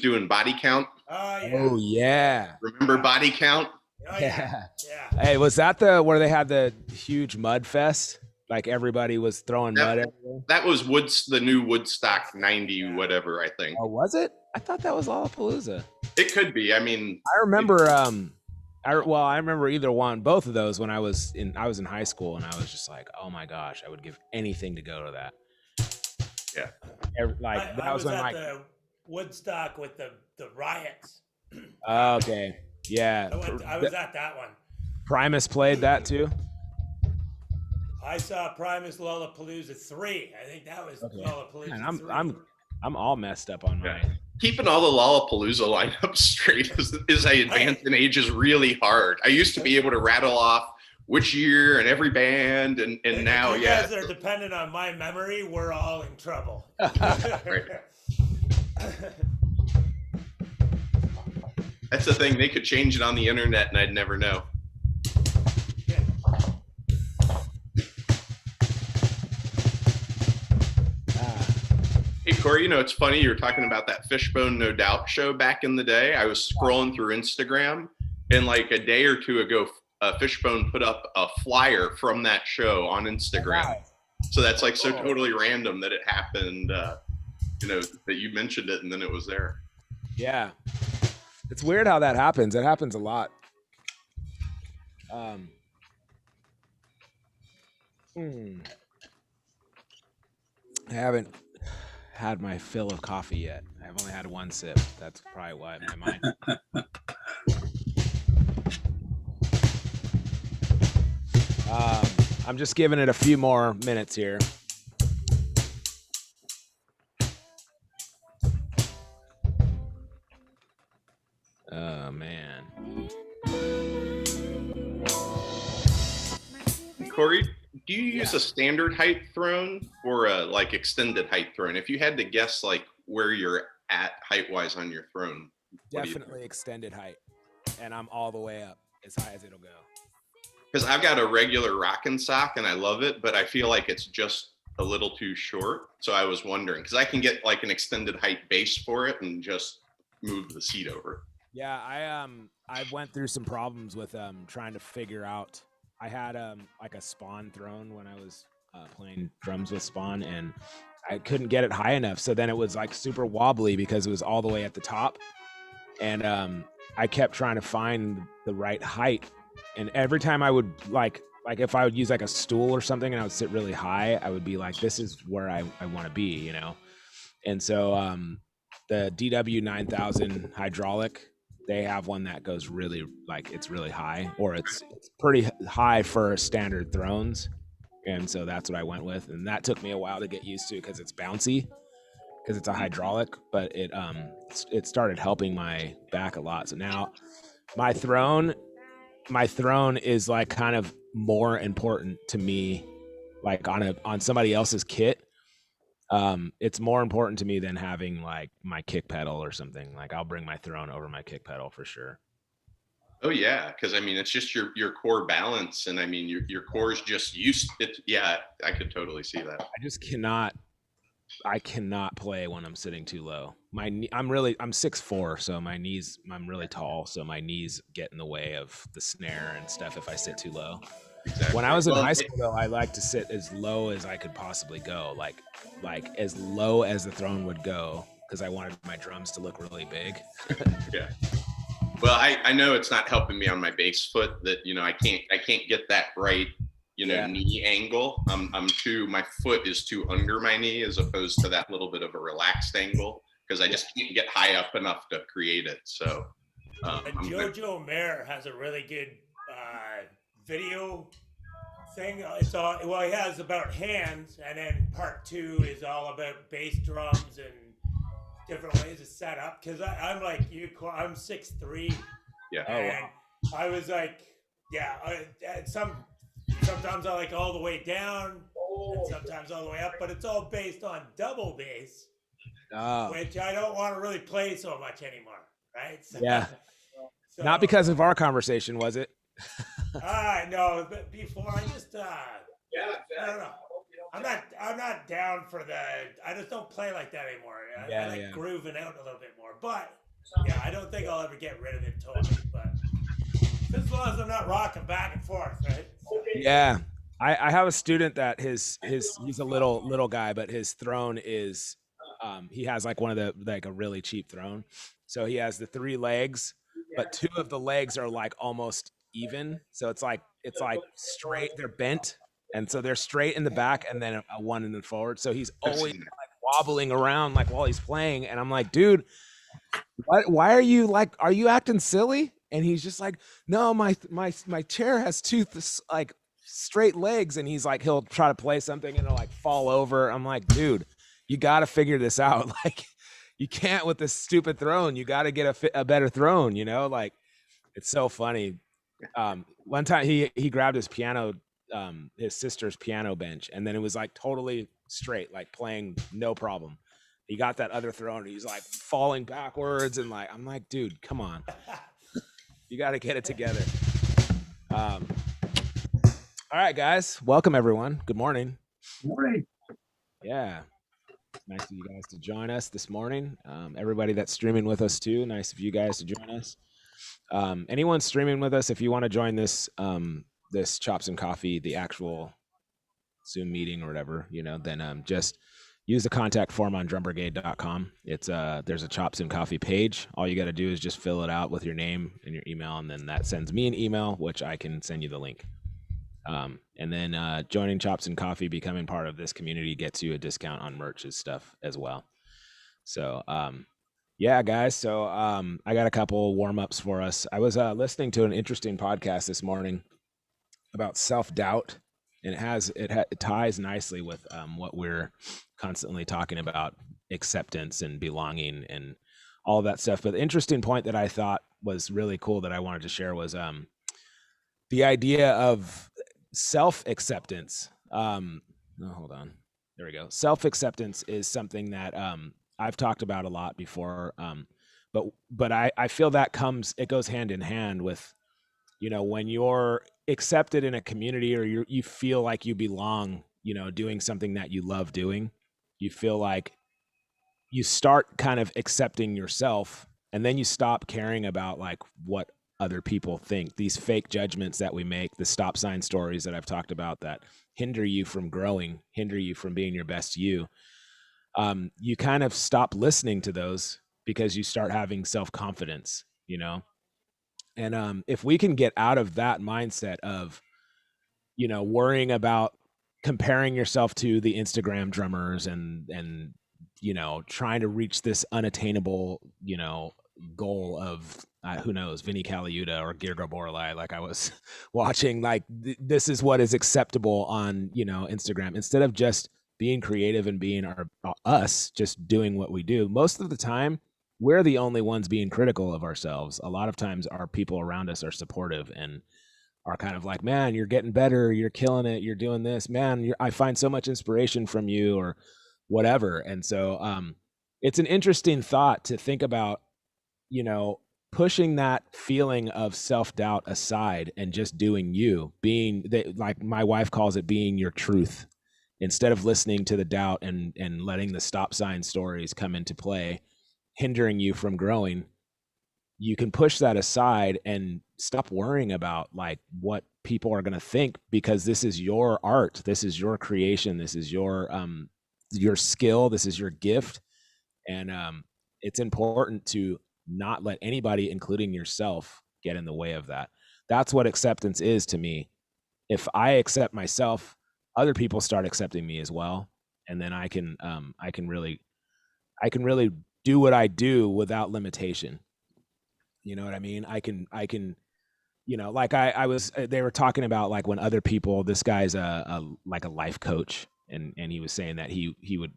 doing Body Count. Oh yeah. Remember Body Count? Oh, yeah. Hey, was that where they had the huge mud fest? Like everybody was throwing mud everywhere? That was the new Woodstock 90 whatever, I think. Oh, was it? I thought that was Lollapalooza. It could be. I mean, I remember I remember either one, both of those when I was in high school, and I was just like, oh my gosh, I would give anything to go to that. Yeah. I was at the Woodstock with the riots. Okay. Yeah. I was at that one. Primus played that too? I saw Primus Lollapalooza 3. I think that was Lollapalooza Man, 3. I'm all messed up on mine. Keeping all the Lollapalooza lineups straight as I advance in age is really hard. I used to be able to rattle off which year and every band, and now, you guys are dependent on my memory, we're all in trouble. Right. That's the thing. They could change it on the internet, and I'd never know. Hey, Korey, it's funny. You were talking about that Fishbone No Doubt show back in the day. I was scrolling through Instagram, and like a day or two ago, Fishbone put up a flyer from that show on Instagram. So that's like so totally random that it happened, that you mentioned it and then it was there. Yeah. It's weird how that happens. It happens a lot. I haven't had my fill of coffee yet. I've only had one sip. That's probably why my mind. I'm just giving it a few more minutes here. Oh man. Korey, do you use a standard height throne or a like extended height throne? If you had to guess like where you're at height wise on your throne. Definitely extended height. And I'm all the way up as high as it'll go. Because I've got a regular rockin' sock and I love it, but I feel like it's just a little too short. So I was wondering, because I can get like an extended height base for it and just move the seat over. Yeah, I went through some problems with trying to figure out. I had like a Spawn throne when I was playing drums with Spawn, and I couldn't get it high enough. So then it was like super wobbly because it was all the way at the top, and I kept trying to find the right height. And every time I would like if I would use like a stool or something and I would sit really high, I would be like, this is where I want to be, And so the DW 9000 hydraulic, they have one that goes really it's really high, or it's pretty high for standard thrones. And so that's what I went with. And that took me a while to get used to because it's bouncy, because it's a hydraulic, but it started helping my back a lot. So now my throne is like kind of more important to me, like on somebody else's kit. It's more important to me than having like my kick pedal or something. Like I'll bring my throne over my kick pedal for sure. Oh yeah, because I mean it's just your core balance, and I mean your core is just used. Yeah, I could totally see that. I cannot play when I'm sitting too low. I'm 6'4", so my knees, I'm really tall, so my knees get in the way of the snare and stuff if I sit too low. Exactly. When I was in high school though, I liked to sit as low as I could possibly go, like as low as the throne would go, because I wanted my drums to look really big. Yeah. Well, I know it's not helping me on my bass foot that, I can't get that right, knee angle. My foot is too under my knee as opposed to that little bit of a relaxed angle, because I just can't get high up enough to create it. So, and Jojo Mayer has a really good video thing. He has about hands, and then part 2 is all about bass drums and different ways to set up. Because I'm like you, I'm 6'3". Yeah. And I was like, sometimes I like all the way down, and sometimes all the way up, but it's all based on double bass, which I don't want to really play so much anymore, right? So, yeah. So, not because of our conversation, was it? No, but before I just, I don't know. I'm not down for the. I just don't play like that anymore. I like grooving out a little bit more. But yeah, I don't think I'll ever get rid of it totally. But just as long as I'm not rocking back and forth, right? So. Yeah. I have a student that he's a little guy, but his throne is he has like one of the like a really cheap throne. So he has the 3 legs, but 2 of the legs are like almost even. So it's like straight, they're bent. And so they're straight in the back and then a one in the forward. So he's always like wobbling around like while he's playing. And I'm like, dude, why are you acting silly? And he's just like, no, my chair has 2 like straight legs. And he's like, he'll try to play something and it'll like fall over. I'm like, dude, you got to figure this out. Like, you can't with this stupid throne. You got to get a better throne, you know? Like, it's so funny. One time he grabbed his piano, his sister's piano bench, and then it was like totally straight, like playing no problem. He got that other throne. He's like falling backwards and like, I'm like, dude, come on. You got to get it together. All right, guys. Welcome, everyone. Good morning. Morning. Yeah. Nice of you guys to join us this morning. Everybody that's streaming with us too. Nice of you guys to join us. Anyone streaming with us, if you want to join this this Chops and Coffee, the actual Zoom meeting or whatever, you know, then just use the contact form on drumbrigade.com. It's there's a Chops and Coffee page. All you got to do is just fill it out with your name and your email, and then that sends me an email, which I can send you the link. And then joining Chops and Coffee, becoming part of this community, gets you a discount on merch and stuff as well. So yeah, guys. So I got a couple warm-ups for us. I was listening to an interesting podcast this morning about self-doubt, and it ties nicely with what we're constantly talking about, acceptance and belonging and all of that stuff. But the interesting point that I thought was really cool that I wanted to share was the idea of self-acceptance. Hold on. There we go. Self-acceptance is something that I've talked about a lot before. But I feel that it goes hand in hand with, you know, when you're accepted in a community or you feel like you belong, you know, doing something that you love doing, you feel like you start kind of accepting yourself, and then you stop caring about like what other people think. These fake judgments that we make, the stop sign stories that I've talked about that hinder you from growing, hinder you from being your best you. You kind of stop listening to those because you start having self-confidence, you know? And if we can get out of that mindset of, you know, worrying about comparing yourself to the Instagram drummers and, you know, trying to reach this unattainable, you know, goal of who knows, Vinny Caliuta or Girga Borlai, like I was watching, like this is what is acceptable on, you know, Instagram, instead of just being creative and being us, just doing what we do. Most of the time, we're the only ones being critical of ourselves. A lot of times our people around us are supportive and are kind of like, man, you're getting better, you're killing it, you're doing this, man, I find so much inspiration from you, or whatever. And so it's an interesting thought to think about, you know, pushing that feeling of self-doubt aside and just doing you, being that, like my wife calls it, being your truth, instead of listening to the doubt and letting the stop sign stories come into play, hindering you from growing. You can push that aside and stop worrying about like what people are going to think, because this is your art, this is your creation, this is your skill, this is your gift. And it's important to not let anybody, including yourself, get in the way of that. That's what acceptance is to me. If I accept myself, other people start accepting me as well, and then I can really do what I do without limitation. You know what I mean? I can, you know, like I was, they were talking about like when other people, this guy's like a life coach, and he was saying that he would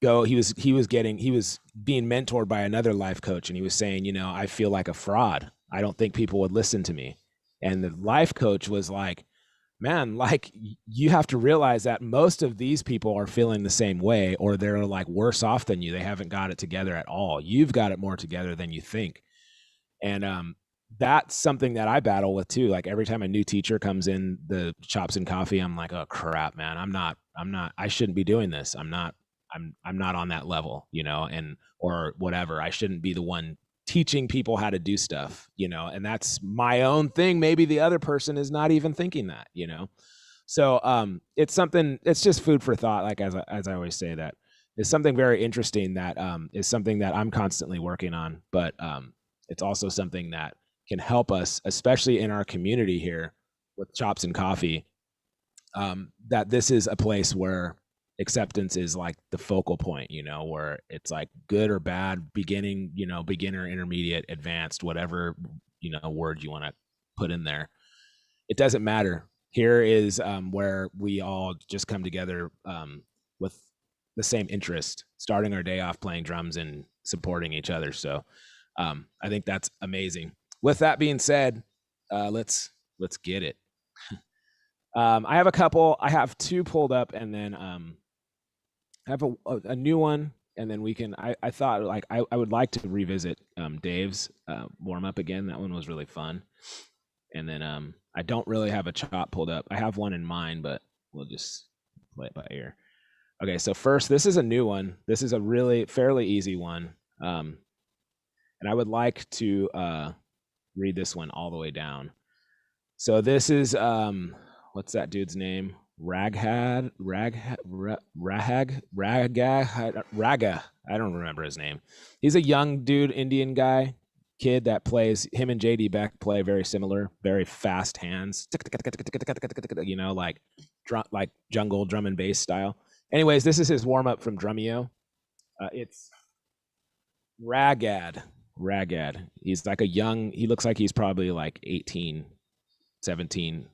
go, he was being mentored by another life coach, and he was saying, you know, I feel like a fraud. I don't think people would listen to me. And the life coach was like, man, like you have to realize that most of these people are feeling the same way, or they're like worse off than you. They haven't got it together at all. You've got it more together than you think. And that's something that I battle with too. Like every time a new teacher comes in the Chops and Coffee, I'm like, oh crap, man, I'm not I shouldn't be doing this. I'm not on that level, and or whatever. I shouldn't be the one teaching people how to do stuff, and that's my own thing. Maybe the other person is not even thinking that, So it's something, it's just food for thought. Like, as I always say, that is something very interesting that is something that I'm constantly working on, but it's also something that can help us, especially in our community here with Chops and Coffee, that this is a place where acceptance is like the focal point, where it's like good or bad, beginning, beginner, intermediate, advanced, whatever, word you want to put in there. It doesn't matter. Here is where we all just come together with the same interest, starting our day off playing drums and supporting each other. So I think that's amazing. With that being said, let's get it. I have a couple. I have two pulled up, and then I have a new one, and then we can. I thought, like, I would like to revisit Dave's warm up again. That one was really fun. And then I don't really have a chop pulled up. I have one in mind, but we'll just play it by ear. Okay, so first, this is a new one. This is a really fairly easy one, and I would like to read this one all the way down. So this is what's that dude's name? Raga. I don't remember his name. He's a young dude, Indian guy, kid that plays. Him and JD Beck play very similar, very fast hands. Like jungle drum and bass style. Anyways, this is his warm up from Drumeo. It's Ragad. He's like he looks like he's probably like 18, 17,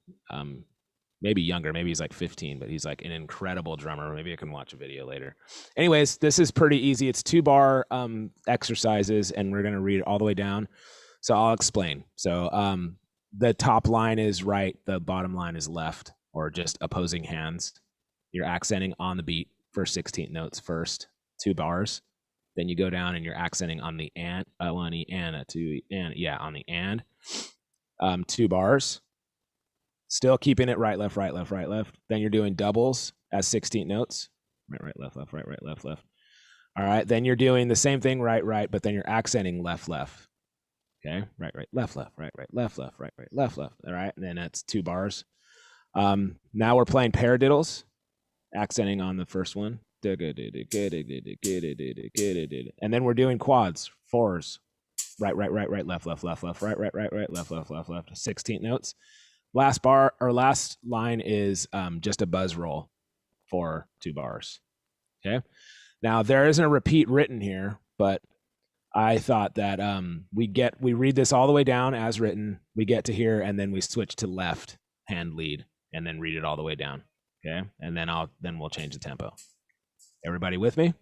maybe younger. Maybe he's like 15, but he's like an incredible drummer. Maybe I can watch a video later. Anyways, this is pretty easy. It's 2-bar exercises, and we're going to read it all the way down. So I'll explain. So the top line is right. The bottom line is left, or just opposing hands. You're accenting on the beat for 16th notes first, 2 bars. Then you go down and you're accenting on the and, on the and, 2 bars. Still keeping it right, left, right, left, right, left. Then you're doing doubles as 16 notes. Right, right, left, left, right, right, left, left. All right. Then you're doing the same thing, right, right, but then you're accenting left, left. Okay. Right, right, left, left, right, right, left, left, right, right, left, left. All right. And then that's 2 bars. Now we're playing paradiddles, accenting on the first one. And then we're doing quads, 4s. Right, right, right, right, left, left, left, left, right, right, right, right, left, left, left, left. 16 notes. Last bar or last line is just a buzz roll for 2 bars. Okay. Now there isn't a repeat written here, but I thought that we read this all the way down as written. We get to here, and then we switch to left hand lead, and then read it all the way down. Okay. And then we'll change the tempo. Everybody with me?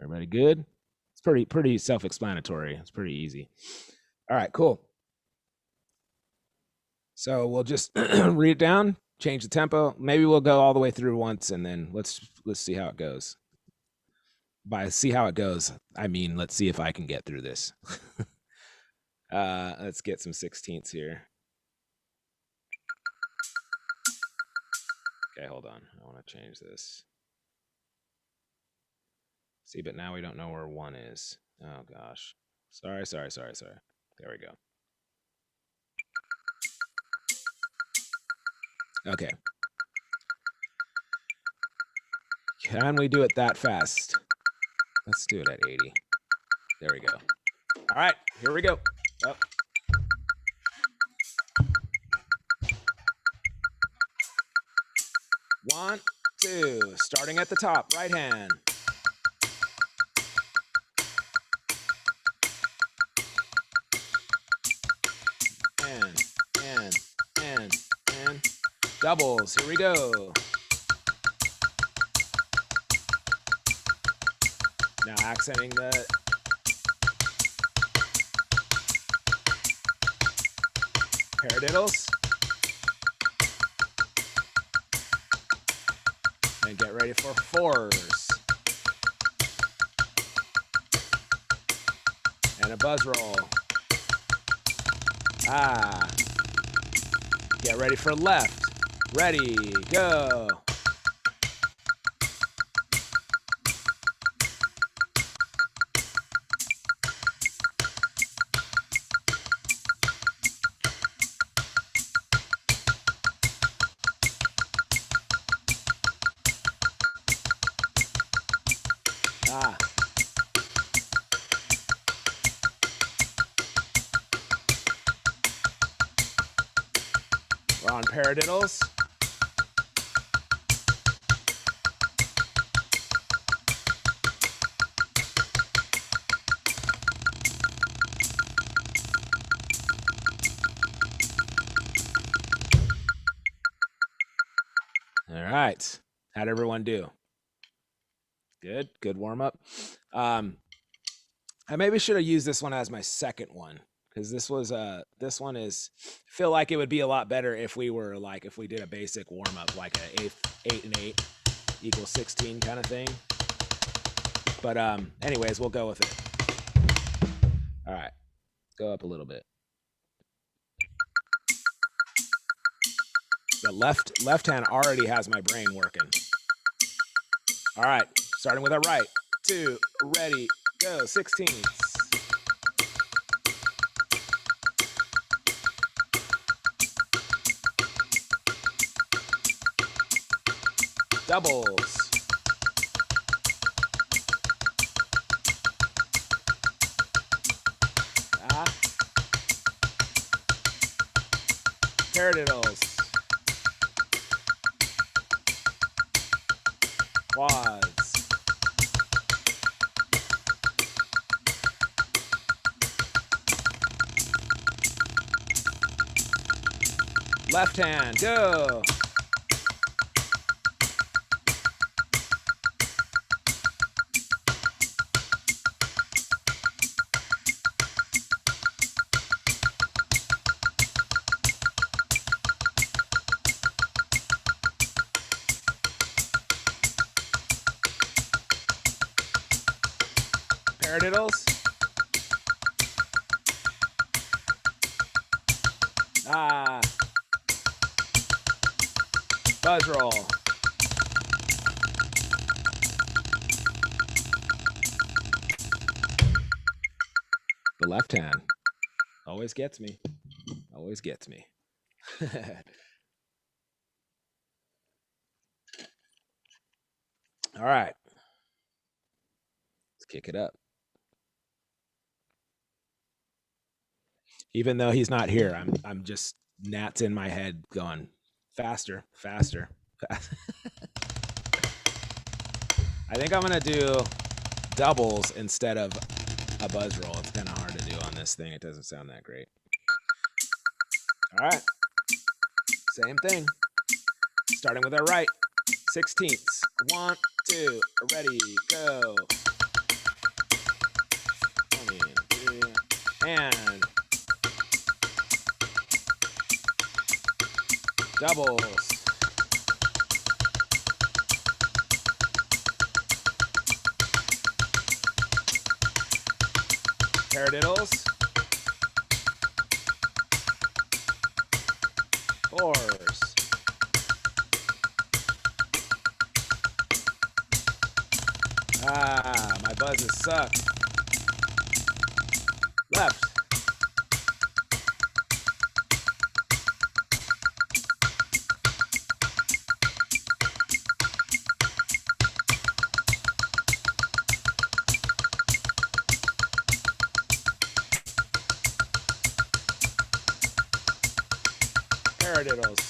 Everybody good? It's pretty self-explanatory. It's pretty easy. All right, cool. So we'll just read it down, change the tempo. Maybe we'll go all the way through once, and then let's see how it goes. By see how it goes, I mean, let's see if I can get through this. Let's get some 16ths here. Okay, hold on. I want to change this. See, but now we don't know where 1 is. Oh, gosh. Sorry. There we go. Okay. Can we do it that fast? Let's do it at 80. There we go. All right, here we go. Oh. One, two, starting at the top, right hand. And doubles, here we go. Now accenting the paradiddles. And get ready for 4s. And a buzz roll. Get ready for left. Ready, go. We're on paradiddles. All right. How'd everyone do? Good. Good warm up. I maybe should have used this one as my second one, because this one is, feel like it would be a lot better if we did a basic warm up, like a 8 and 8 equals 16 kind of thing. But anyways, we'll go with it. All right, go up a little bit. The left hand already has my brain working. All right, starting with our right. 2, ready, go, 16ths. Doubles. Paradiddles. Quads. Left hand, go. Paradiddles. Buzz roll. The left hand always gets me. Always gets me. All right. Let's kick it up. Even though he's not here, I'm just gnats in my head going faster, faster, faster. I think I'm gonna do doubles instead of a buzz roll. It's kind of hard to do on this thing. It doesn't sound that great. All right, same thing. Starting with our right, 16ths. 1, 2, ready, go. 1, 2, and doubles. Paradiddles. 4s. My buzzes suck. Left. Paradiddles.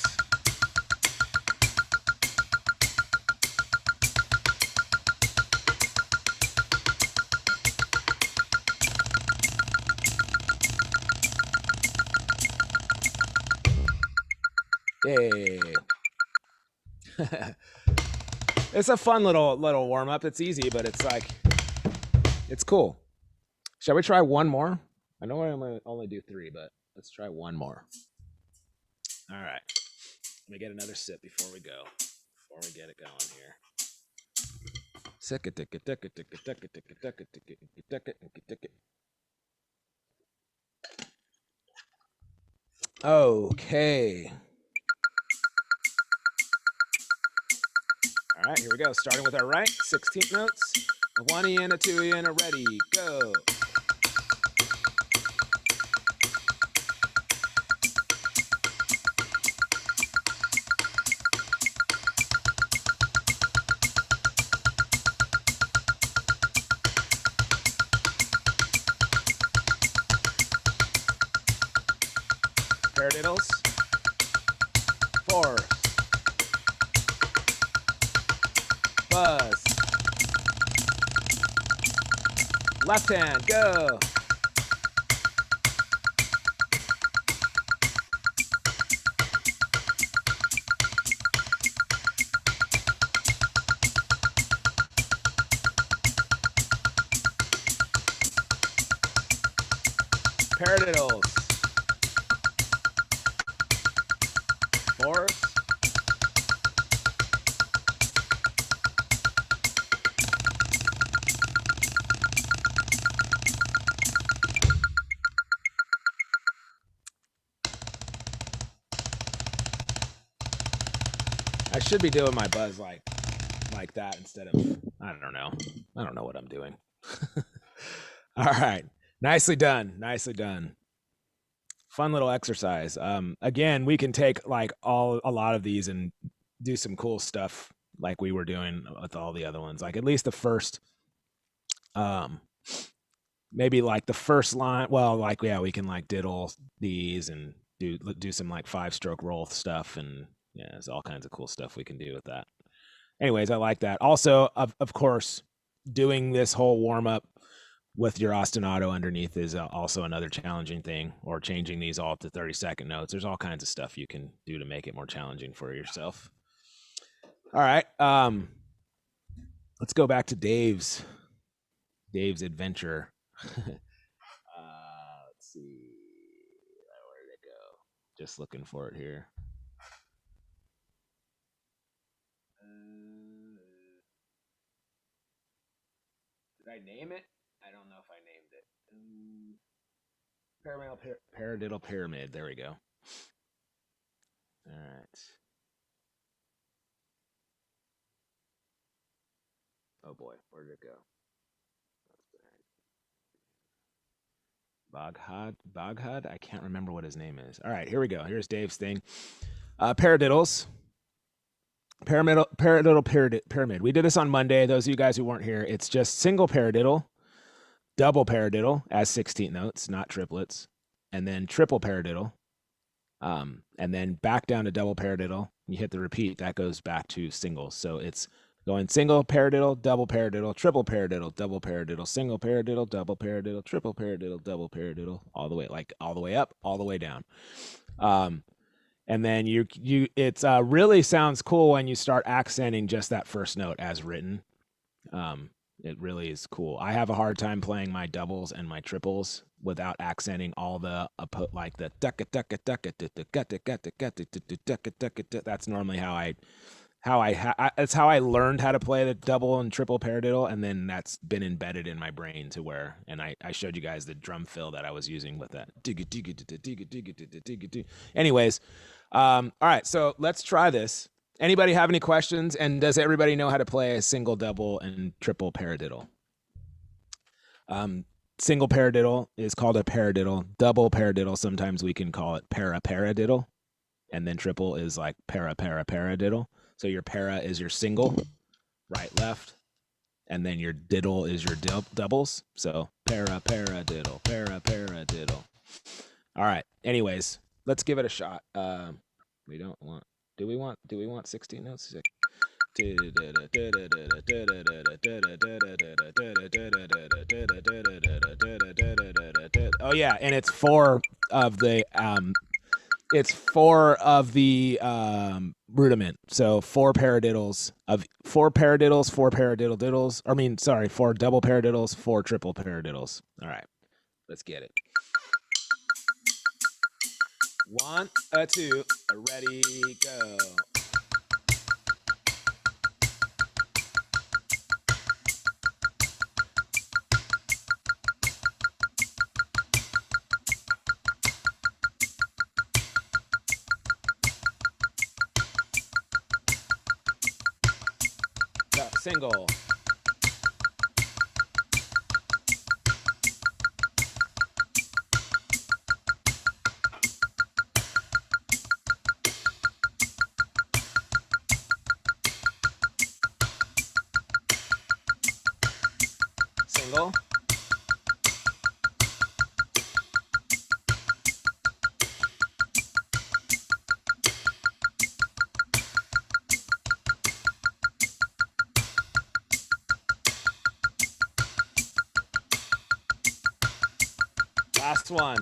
Yay. It's a fun little warm up. It's easy, but it's like, it's cool. Shall we try one more? I know I'm gonna only do 3, but let's try one more. All right. Let me get another sip before we go. Before we get it going here. Okay. All right, here we go. Starting with our right, 16th notes. A 1E and a 2E and a ready, go. Paradiddles. force, buzz, left hand, go. Paradiddles. Force. I should be doing my buzz like that instead of, I don't know. I don't know what I'm doing. All right. Nicely done. Nicely done. Fun little exercise. Again, we can take like a lot of these and do some cool stuff like we were doing with all the other ones. Like at least the first, maybe like the first line. Well, like, yeah, we can like diddle these and do some like 5-stroke roll stuff. And yeah, there's all kinds of cool stuff we can do with that. Anyways, I like that. Also, of course, doing this whole warm up with your ostinato underneath is also another challenging thing, or changing these all to 30-second notes. There's all kinds of stuff you can do to make it more challenging for yourself. All right. Let's go back to Dave's adventure. Let's see. Where did it go? Just looking for it here. Did I name it? I don't know if I named it. Paradiddle pyramid. There we go. All right. Oh boy, where did it go? Boghud? I can't remember what his name is. All right, here we go. Here's Dave's thing. Paradiddles. Paradiddle pyramid. We did this on Monday. Those of you guys who weren't here, it's just single paradiddle, double paradiddle as 16th notes, not triplets, and then triple paradiddle, and then back down to double paradiddle. You hit the repeat, that goes back to singles. So it's going single paradiddle, double paradiddle, triple paradiddle, double paradiddle, single paradiddle, double paradiddle, triple paradiddle, double paradiddle, all the way up, all the way down. And then it's really sounds cool when you start accenting just that first note as written. It really is cool. I have a hard time playing my doubles and my triples without accenting all the like the that's normally that's how I learned how to play the double and triple paradiddle, and then that's been embedded in my brain to where, and I showed you guys the drum fill that I was using with that. Anyways, all right, so let's try this. Anybody have any questions? And does everybody know how to play a single, double, and triple paradiddle? Single paradiddle is called a paradiddle. Double paradiddle, sometimes we can call it paradiddle. And then triple is like paradiddle. So your para is your single, right, left. And then your diddle is your doubles. So paradiddle, paradiddle. All right. Anyways, let's give it a shot. We don't want. Do we want 16 notes? Oh yeah, and it's four of the rudiment. So four paradiddles, four paradiddle diddles. Four double paradiddles, four triple paradiddles. All right, let's get it. 1, 2, ready, go. Single. Single. Last one.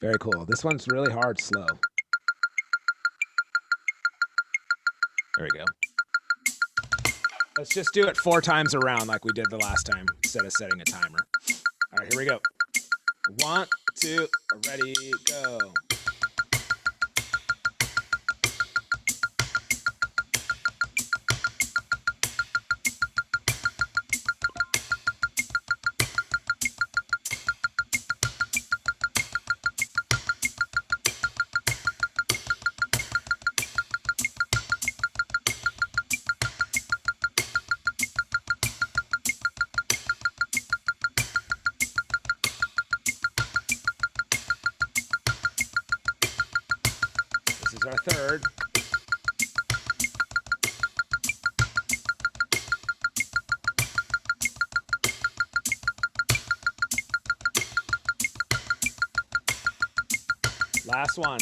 Very cool. This one's really hard, slow. There we go. Let's just do it 4 times around like we did the last time instead of setting a timer. All right, here we go. 1, 2, ready, go. This is our third. Last one.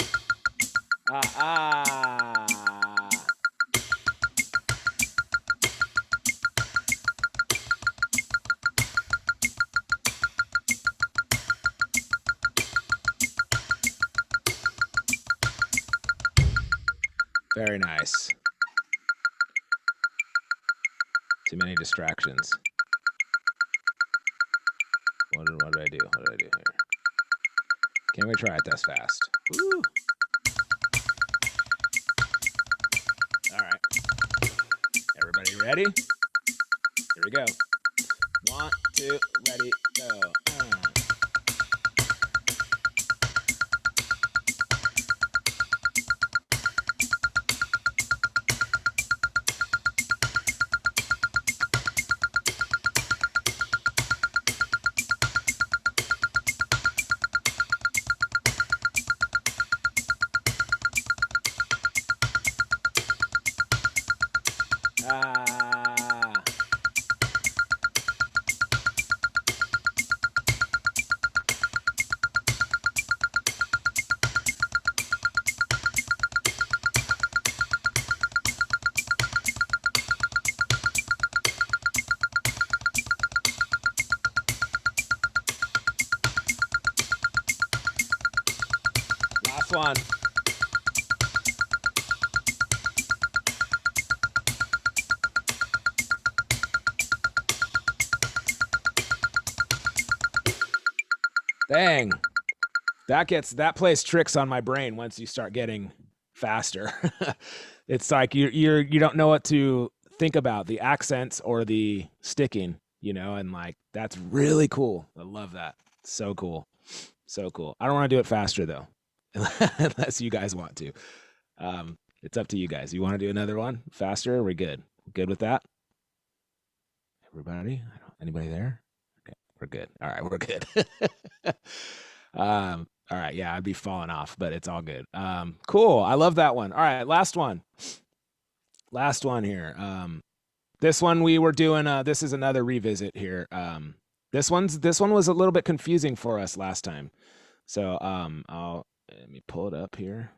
Very nice. Too many distractions. What did I do? What did I do here? Can we try it this fast? Woo. All right. Everybody ready? Here we go. 1, 2, ready, go. Last one. Dang. That plays tricks on my brain once you start getting faster. It's like you don't know what to think about, the accents or the sticking, and like that's really cool. I love that. So cool. So cool. I don't want to do it faster though. Unless you guys want to. It's up to you guys. You want to do another one faster? We're good. Good with that? Everybody? Anybody there? Okay, we're good. All right, we're good. All right, yeah, I'd be falling off, but it's all good. Cool. I love that one. All right, last one. Last one here. This one we were doing. This is another revisit here. This one was a little bit confusing for us last time. So let me pull it up here.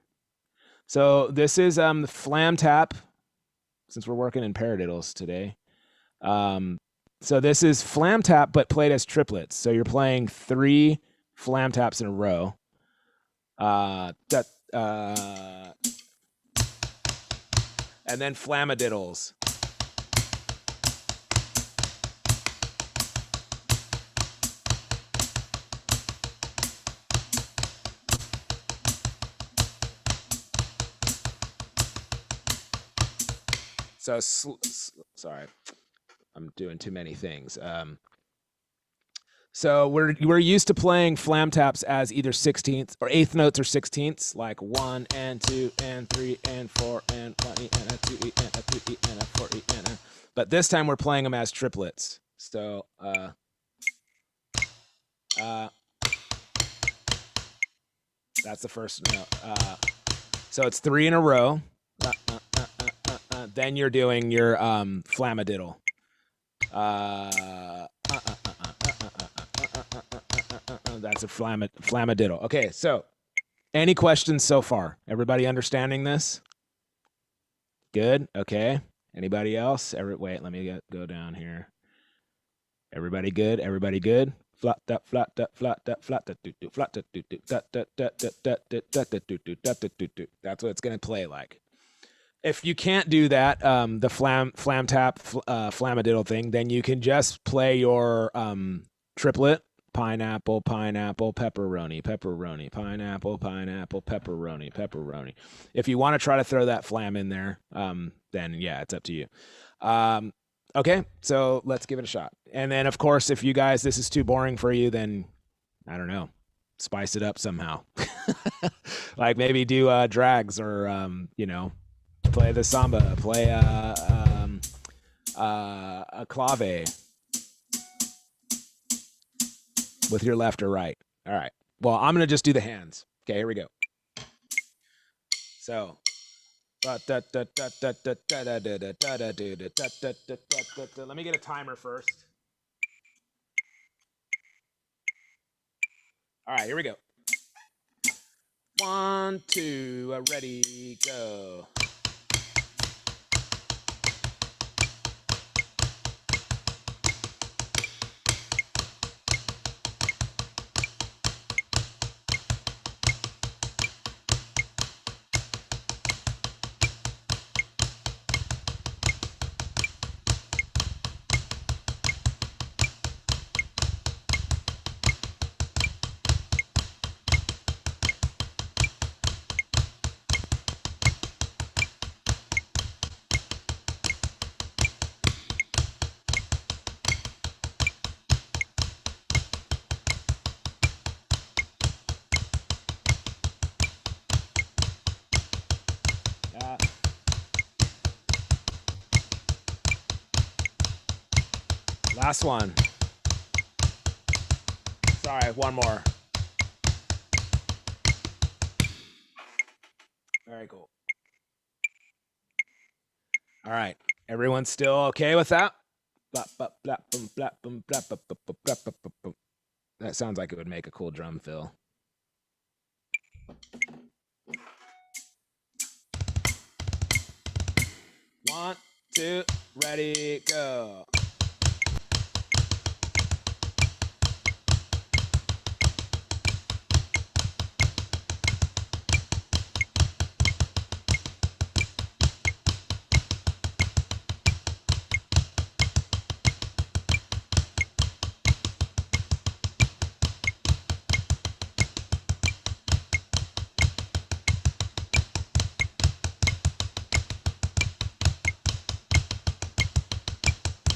So this is the flam tap, since we're working in paradiddles today. So this is flam tap, but played as triplets. So you're playing 3 flam taps in a row. And then flamadiddles. So sorry, I'm doing too many things. So we're used to playing flam taps as either 16th or 8th notes or 16ths, like 1 and 2 and 3 and 4 and 1 E and a 2 E and a 3 E and a 4 E and a. But this time we're playing them as triplets. So that's the first note. So it's 3 in a row. Then you're doing your flamadiddle. That's a flamadiddle. Okay, so any questions so far? Everybody understanding this? Good. Okay. Anybody else? Wait, let me go down here. Everybody good? Everybody good? Flat that flat that flat that flat that do do flat that do do that that that that that that that do do that that do do. That's what it's gonna play like. If you can't do that, the flam tap flamadiddle thing, then you can just play your triplet: pineapple, pineapple, pepperoni, pepperoni, pineapple, pineapple, pepperoni, pepperoni. If you want to try to throw that flam in there, then yeah, it's up to you. Okay, so let's give it a shot. And then, of course, if you guys, this is too boring for you, then I don't know, spice it up somehow. Like maybe do drags or, you know, play the samba, play a clave with your left or right. All right. Well, I'm going to just do the hands. Okay, here we go. So. Let me get a timer first. All right, here we go. 1, 2, ready, go. Last one. Sorry, one more. Very cool. All right. Everyone's still okay with that? That sounds like it would make a cool drum fill. One, two, ready, go.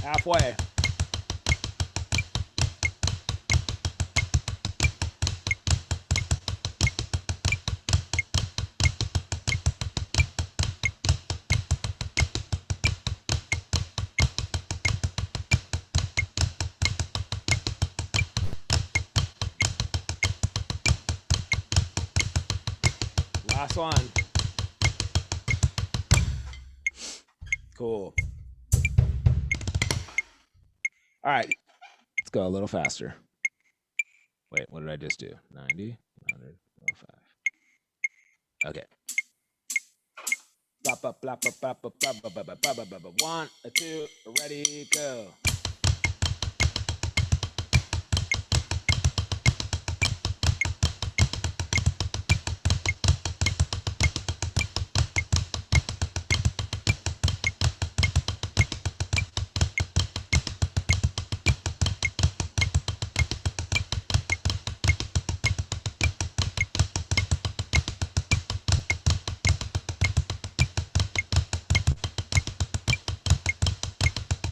Halfway. Last one. Cool. All right, let's go a little faster. Wait, what did I just do? 90, 100, 105. Okay. 1, 2, ready, go.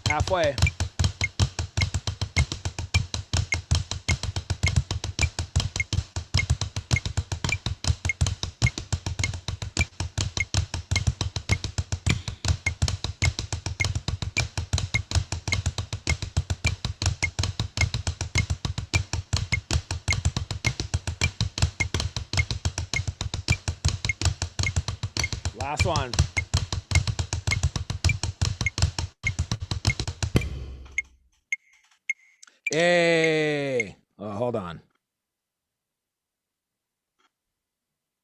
Halfway. Last one. Yay! Oh, hold on.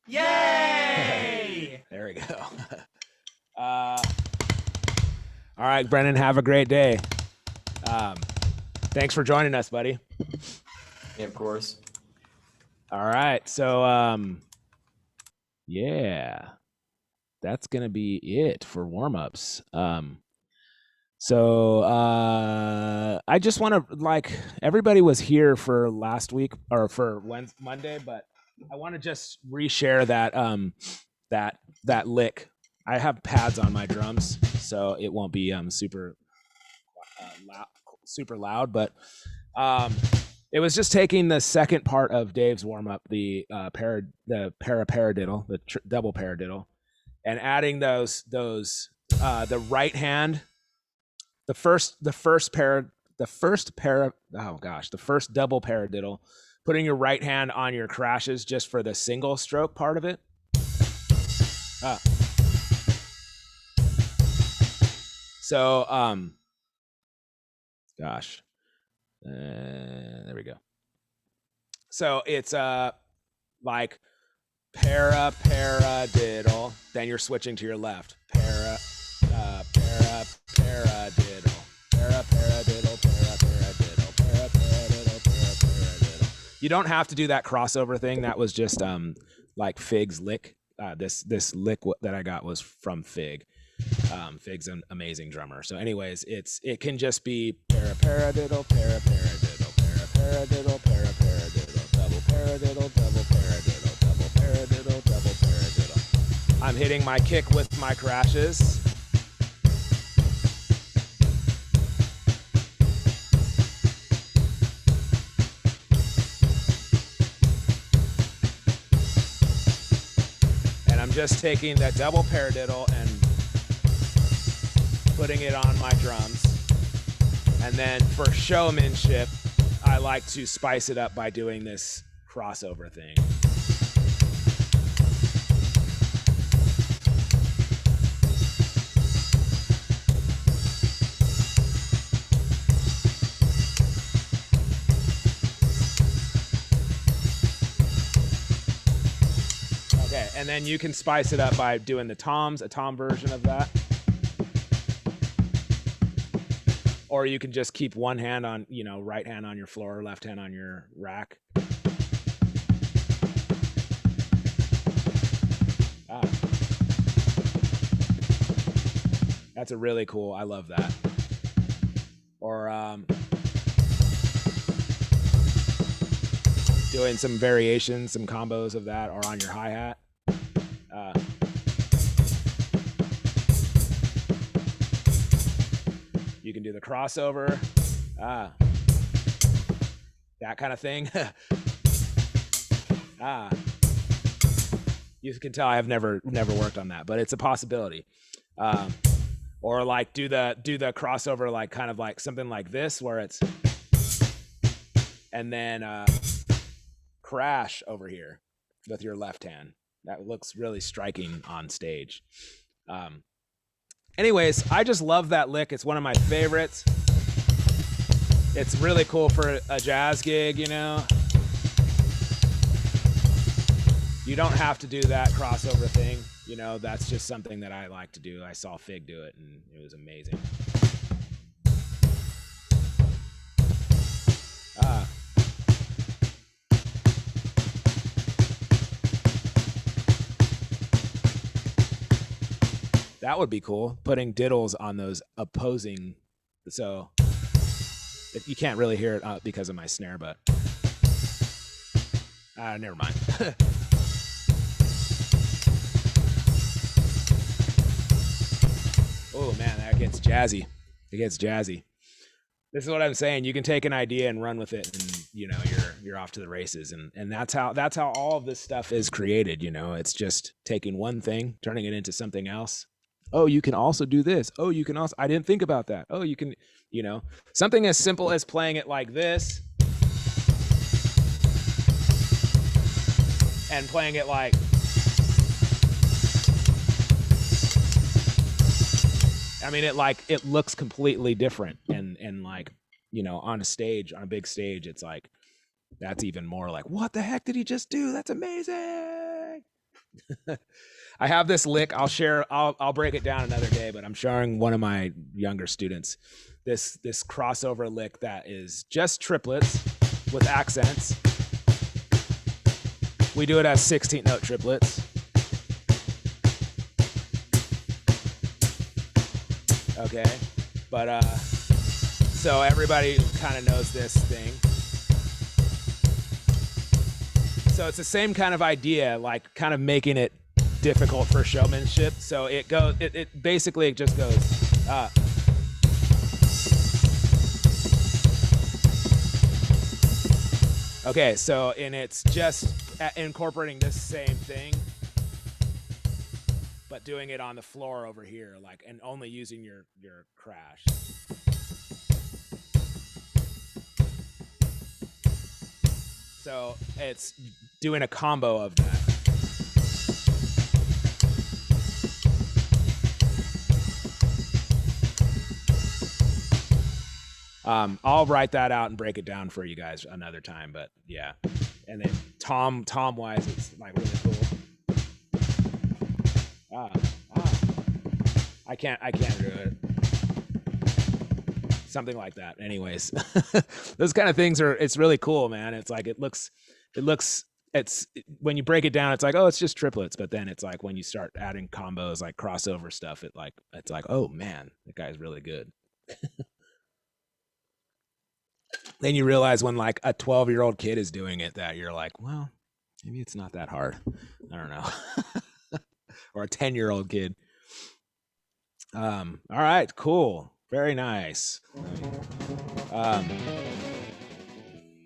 Yay! There we go. All right, Brennan, have a great day. Thanks for joining us, buddy. Yeah, of course. All right, so yeah, that's gonna be it for warm-ups. So I just want to, like, everybody was here for last week or for Monday, but I want to just reshare that that lick. I have pads on my drums, so it won't be super loud, but it was just taking the second part of Dave's warm up, the paradiddle, the double paradiddle, and adding those the right hand, the first double paradiddle, putting your right hand on your crashes just for the single stroke part of it. So gosh, there we go. So it's like paradiddle, then you're switching to your left. Paradiddle, paradiddle, paradiddle, paradiddle. You don't have to do that crossover thing. That was just like Fig's lick. This lick that I got was from Fig. Fig's an amazing drummer. So anyways, it can just be paradiddle, paradiddle, paradiddle, paradiddle, double paradiddle, double paradiddle, double paradiddle, double paradiddle. I'm hitting my kick with my crashes. And I'm just taking that double paradiddle and putting it on my drums. And then for showmanship, I like to spice it up by doing this crossover thing. Okay, and then you can spice it up by doing the toms, a tom version of that. Or you can just keep one hand on, right hand on your floor, left hand on your rack. That's a really cool, I love that. Or doing some variations, some combos of that, or on your hi-hat. You can do the crossover, that kind of thing. You can tell I've never worked on that, but it's a possibility. Or like do the crossover, like kind of like something like this, where it's, and then crash over here with your left hand. That looks really striking on stage. Anyways, I just love that lick. It's one of my favorites. It's really cool for a jazz gig, You don't have to do that crossover thing. That's just something that I like to do. I saw Fig do it, and it was amazing. That would be cool, putting diddles on those opposing. So you can't really hear it because of my snare, but never mind. Oh man, that gets jazzy. It gets jazzy. This is what I'm saying. You can take an idea and run with it, and you're off to the races. And that's how all of this stuff is created. It's just taking one thing, turning it into something else. Oh, you can also do this. Oh, you can also, I didn't think about that. Oh, you can, something as simple as playing it like this and playing it like, it looks completely different. And like, on a big stage, it's like, that's even more like, what the heck did he just do? That's amazing. I have this lick. I'll break it down another day, but I'm showing one of my younger students this crossover lick that is just triplets with accents. We do it as 16th note triplets. Okay. But so everybody kind of knows this thing. So it's the same kind of idea, like kind of making it difficult for showmanship. So it basically just goes okay, so and it's just incorporating this same thing, but doing it on the floor over here, like, and only using your crash. So it's doing a combo of that. I'll write that out and break it down for you guys another time, but yeah. And then Tom wise, it's like really cool. I can't do it. Something like that. Anyways, those kind of things it's really cool, man. It's like, it's when you break it down, it's like, oh, it's just triplets. But then it's like, when you start adding combos, like crossover stuff, it's like, oh man, that guy's really good. Then you realize when like a 12-year-old kid is doing it, that you're like, well, maybe it's not that hard. I don't know. Or a 10-year-old kid. All right, cool. Very nice.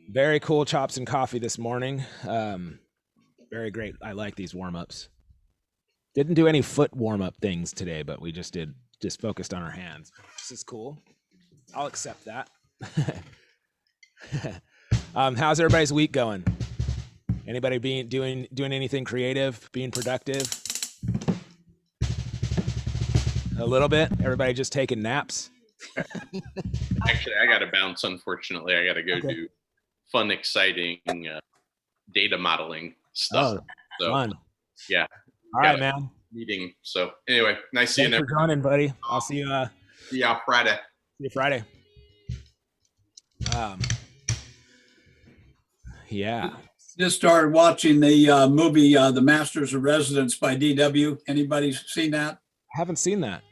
Very cool chops and coffee this morning. Very great. I like these warm-ups. Didn't do any foot warm-up things today, but we just focused on our hands. This is cool. I'll accept that. How's everybody's week going? Anybody doing anything creative, being productive? A little bit. Everybody just taking naps. Actually, I got to bounce. Unfortunately, I got to go do fun, exciting data modeling stuff. Oh, so, fun. Yeah. All right, man. Meeting. So anyway, nice seeing you. Thanks for joining, buddy. I'll see you. See you Friday. See you Friday. Yeah. Just started watching the movie The Masters of Residence by DW. Anybody seen that? I haven't seen that.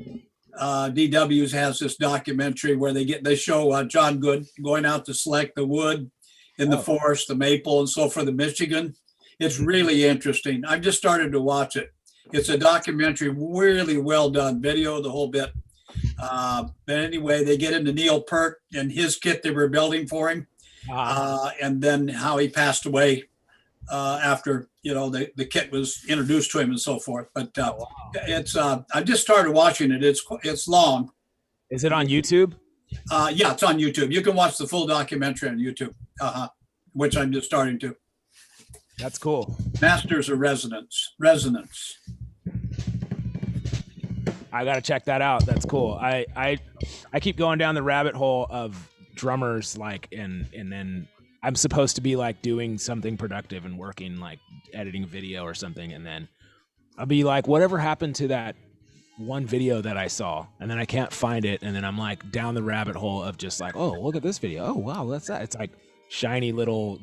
DW's has this documentary where they show John Good going out to select the wood in the forest, the maple and so forth in Michigan. It's really interesting. I've just started to watch it. It's a documentary, really well done, video, the whole bit. But anyway, they get into Neil Peart and his kit they were building for him. And then how he passed away after the kit was introduced to him and so forth. But it's I just started watching it. It's long. Is it on YouTube? Yeah, it's on YouTube. You can watch the full documentary on YouTube, which I'm just starting to. That's cool. Masters of Resonance. I got to check that out. That's cool. I keep going down the rabbit hole of drummers, like, and then I'm supposed to be like doing something productive and working, like editing video or something, and then I'll be like, whatever happened to that one video that I saw? And then I can't find it, and then I'm like down the rabbit hole of just like, oh, look at this video. Oh wow, that's that. It's like shiny little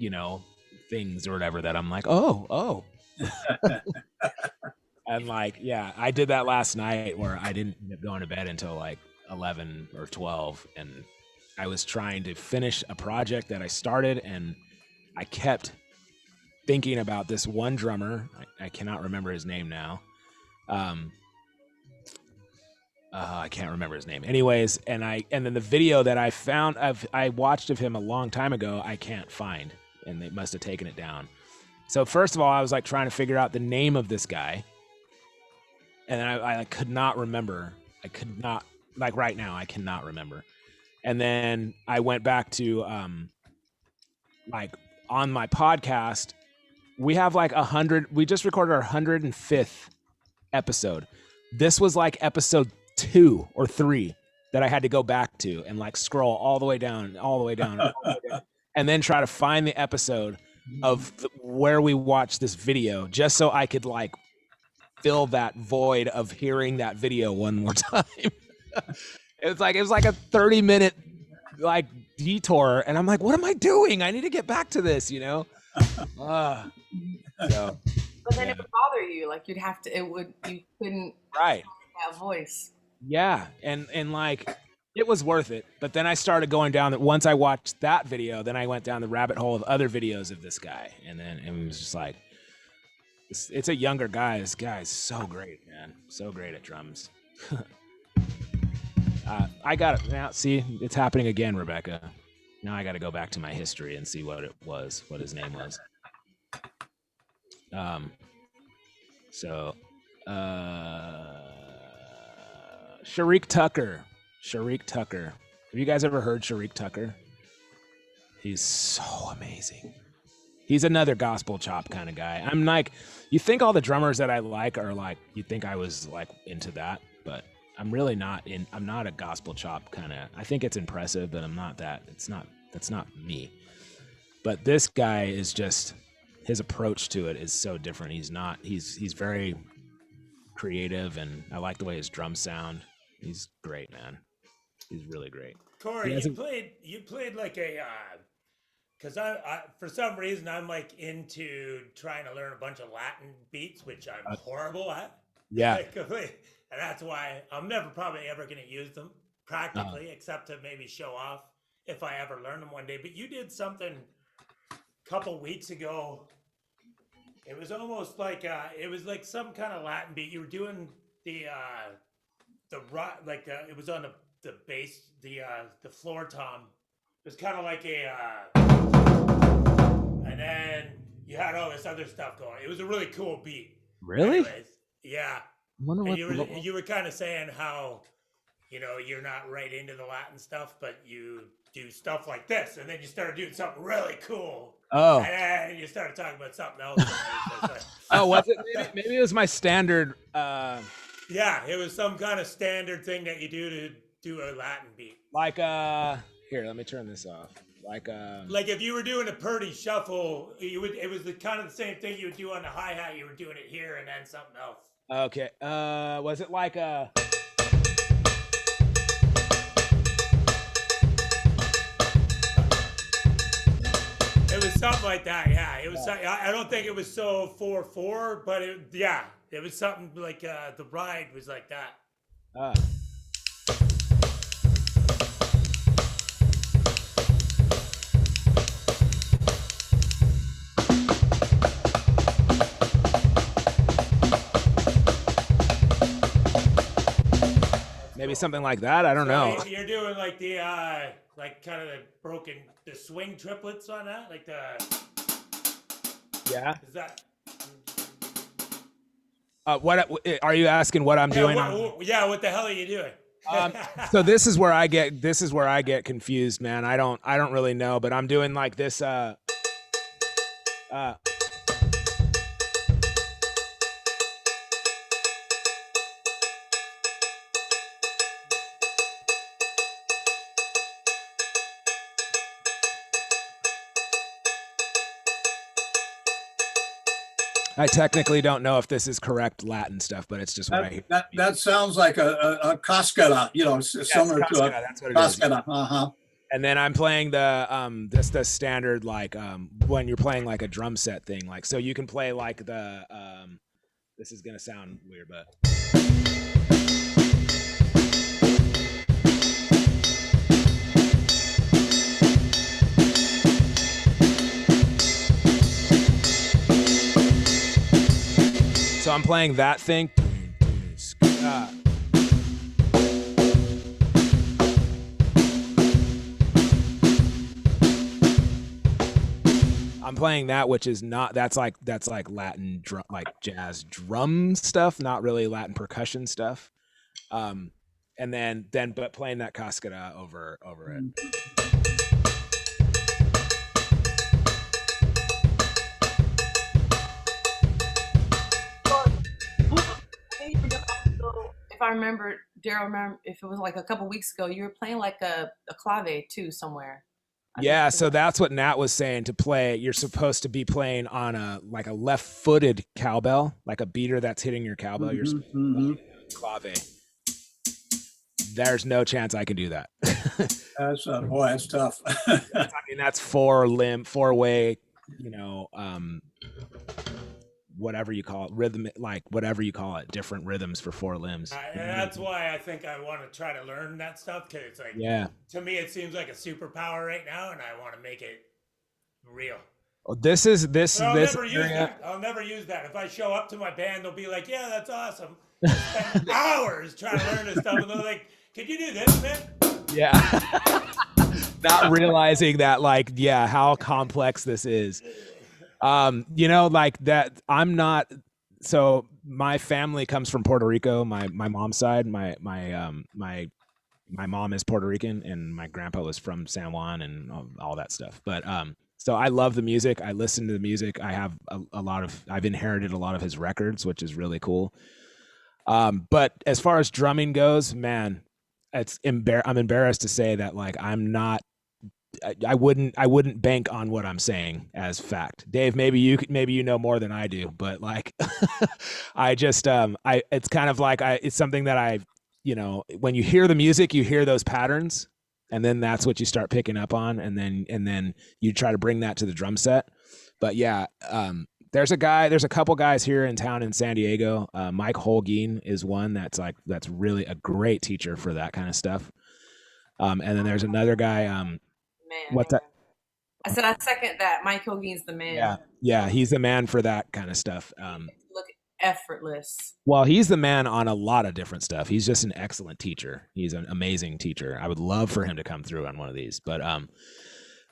things or whatever that I'm like, oh. And like, yeah, I did that last night where I didn't end up going to bed until like 11 or 12, and I was trying to finish a project that I started, and I kept thinking about this one drummer. I cannot remember his name now. I can't remember his name. Anyways, and then the video that I found I watched of him a long time ago, I can't find, and they must have taken it down. So first of all, I was like trying to figure out the name of this guy, and then I could not remember. I could not, like right now, I cannot remember. And then I went back to, like on my podcast, we have like 100, we just recorded our 105th episode. This was like episode 2 or 3. that I had to go back to and like scroll all the way down, all the way down, and then try to find the episode of where we watched this video just so I could like fill that void of hearing that video one more time. It was like a 30-minute like detour, and I'm like, what am I doing? I need to get back to this, you know? So, But then it would bother you. Like you couldn't right. that voice. Yeah, and like it was worth it. But then I started going down that once I watched that video, then I went down the rabbit hole of other videos of this guy, and then it was just like, it's a younger guy. This guy is so great, man. So great at drums. I got it now. See, it's happening again, Rebecca. Now I got to go back to my history and see what his name was. Sharik Tucker. Have you guys ever heard Sharik Tucker? He's so amazing. He's another gospel chop kind of guy. I'm like, you think all the drummers that I like are like, you think I was like into that, but I'm really not I'm not a gospel chop kind of, I think it's impressive, but I'm not that. That's not me. But this guy is just, his approach to it is so different. He's very creative, and I like the way his drums sound. He's great, man. He's really great. Korey, you played like a, because I for some reason I'm like into trying to learn a bunch of Latin beats, which I'm horrible at. Yeah. And that's why I'm never probably ever going to use them practically, except to maybe show off if I ever learn them one day. But you did something a couple weeks ago. It was almost like it was like some kind of Latin beat. You were doing the rock, like it was on the bass, the floor tom. It was kind of like a, and then you had all this other stuff going. It was a really cool beat. Really? Anyways, yeah. And you were kind of saying how, you know, you're not right into the Latin stuff, but you do stuff like this, and then you started doing something really cool. Oh. And then you started talking about something else. Oh, was it? Maybe it was my standard. Yeah, it was some kind of standard thing that you do to do a Latin beat. Like here, let me turn this off. Like if you were doing a Purdy shuffle, it was the kind of the same thing you would do on the hi-hat. You were doing it here and then something else. Okay. Was it like a? It was something like that. Yeah, it was. I don't think it was so 4/4, but it was something like the ride was like that. Maybe something like that. I don't know. You're doing like the like kind of the swing triplets on that, like the. Yeah. Is that? What are you asking? What I'm doing? What the hell are you doing? So this is where I get confused, man. I don't really know, but I'm doing like this. I technically don't know if this is correct Latin stuff, but it's just what I hear. That sounds like a cascada, you know, similar to a that's what it cascada. is. And then I'm playing the standard like when you're playing like a drum set thing, like so you can play like the this is gonna sound weird, but so I'm playing that thing. I'm playing that, which is not, that's like Latin drum, like jazz drum stuff, not really Latin percussion stuff. And then but playing that cascada over it. If I remember, Daryl, remember if it was like a couple weeks ago, you were playing like a clave too somewhere. Yeah, so that's what Nat was saying. To play, you're supposed to be playing on a like a left-footed cowbell, like a beater that's hitting your cowbell. You're supposed to be clave. There's no chance I can do that. That's tough. I mean, that's four-way, whatever you call it, rhythm, like whatever you call it, different rhythms for four limbs. And that's why I think I want to try to learn that stuff, because it's like, to me, it seems like a superpower right now, and I want to make it real. Well, this is this. But I'll this never use area, that. I'll never use that. If I show up to my band, they'll be like, "Yeah, that's awesome." I'll spend hours trying to learn this stuff, and they're like, "Can you do this, man?" Yeah. Not realizing that, like, yeah, how complex this is. Like that. I'm not. So my family comes from Puerto Rico. My mom's side. My mom is Puerto Rican, and my grandpa was from San Juan and all that stuff. But so I love the music. I listen to the music. I have I've inherited a lot of his records, which is really cool. But as far as drumming goes, man, I'm embarrassed to say that, like, I wouldn't bank on what I'm saying as fact. Dave, maybe you know more than I do, but like, it's kind of like it's something that when you hear the music, you hear those patterns, and then that's what you start picking up on, and then you try to bring that to the drum set. But yeah, there's a couple guys here in town in San Diego. Mike Holguin is one that's really a great teacher for that kind of stuff. And then there's another guy. Man. What's that? I said I second that. Mike Hogan's the man. Yeah, he's the man for that kind of stuff. Look effortless. Well, he's the man on a lot of different stuff. He's just an excellent teacher. He's an amazing teacher. I would love for him to come through on one of these. But